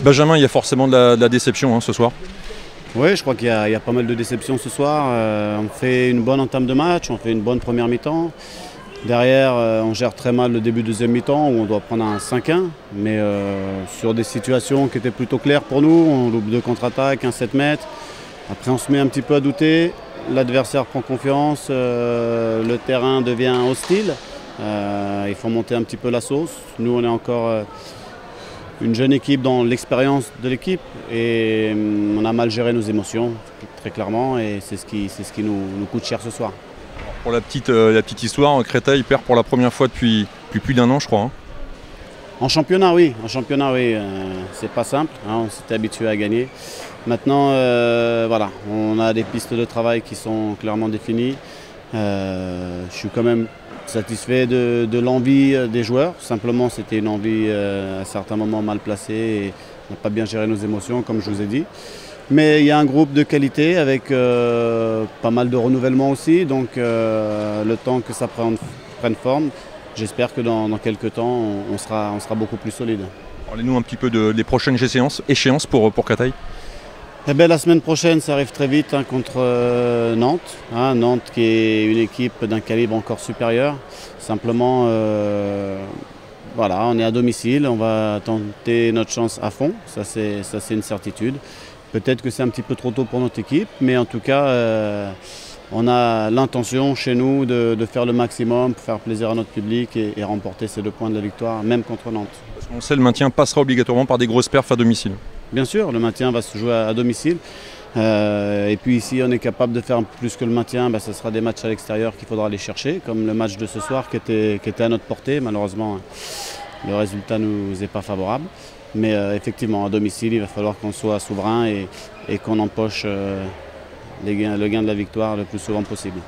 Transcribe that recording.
Benjamin, il y a forcément de la déception ce soir. Oui, je crois qu'il y a pas mal de déceptions ce soir. On fait une bonne entame de match, on fait une bonne première mi-temps. Derrière, on gère très mal le début de deuxième mi-temps où on doit prendre un 5-1. Mais sur des situations qui étaient plutôt claires pour nous, on loupe 2 contre-attaques, un 7 mètres. Après, on se met un petit peu à douter. L'adversaire prend confiance, le terrain devient hostile. Il faut monter un petit peu la sauce. Nous, on est encore une jeune équipe dans l'expérience de l'équipe et on a mal géré nos émotions, très clairement, et c'est ce qui nous coûte cher ce soir. Pour la petite histoire, Créteil perd pour la première fois depuis plus d'1 an, je crois. En championnat, oui. C'est pas simple. On s'était habitué à gagner. Maintenant, voilà, on a des pistes de travail qui sont clairement définies. Je suis quand même satisfait de l'envie des joueurs. Simplement, c'était une envie à certains moments mal placée et on n'a pas bien géré nos émotions, comme je vous ai dit. Mais il y a un groupe de qualité avec pas mal de renouvellement aussi. Donc, le temps que ça prenne forme, j'espère que dans quelques temps, on sera beaucoup plus solide. Parlez-nous un petit peu des prochaines échéances pour Créteil. Eh bien, la semaine prochaine, ça arrive très vite contre Nantes. Nantes qui est une équipe d'un calibre encore supérieur. Simplement, voilà, on est à domicile, on va tenter notre chance à fond. Ça, c'est une certitude. Peut-être que c'est un petit peu trop tôt pour notre équipe, mais en tout cas, on a l'intention chez nous de faire le maximum pour faire plaisir à notre public et remporter ces 2 points de la victoire, même contre Nantes. Parce qu'on sait, le maintien passera obligatoirement par des grosses perfs à domicile. Bien sûr, le maintien va se jouer à domicile. Et puis si on est capable de faire plus que le maintien, ce sera des matchs à l'extérieur qu'il faudra aller chercher, comme le match de ce soir qui était à notre portée. Malheureusement, le résultat ne nous est pas favorable. Mais effectivement, à domicile, il va falloir qu'on soit souverain et qu'on empoche le gain de la victoire le plus souvent possible.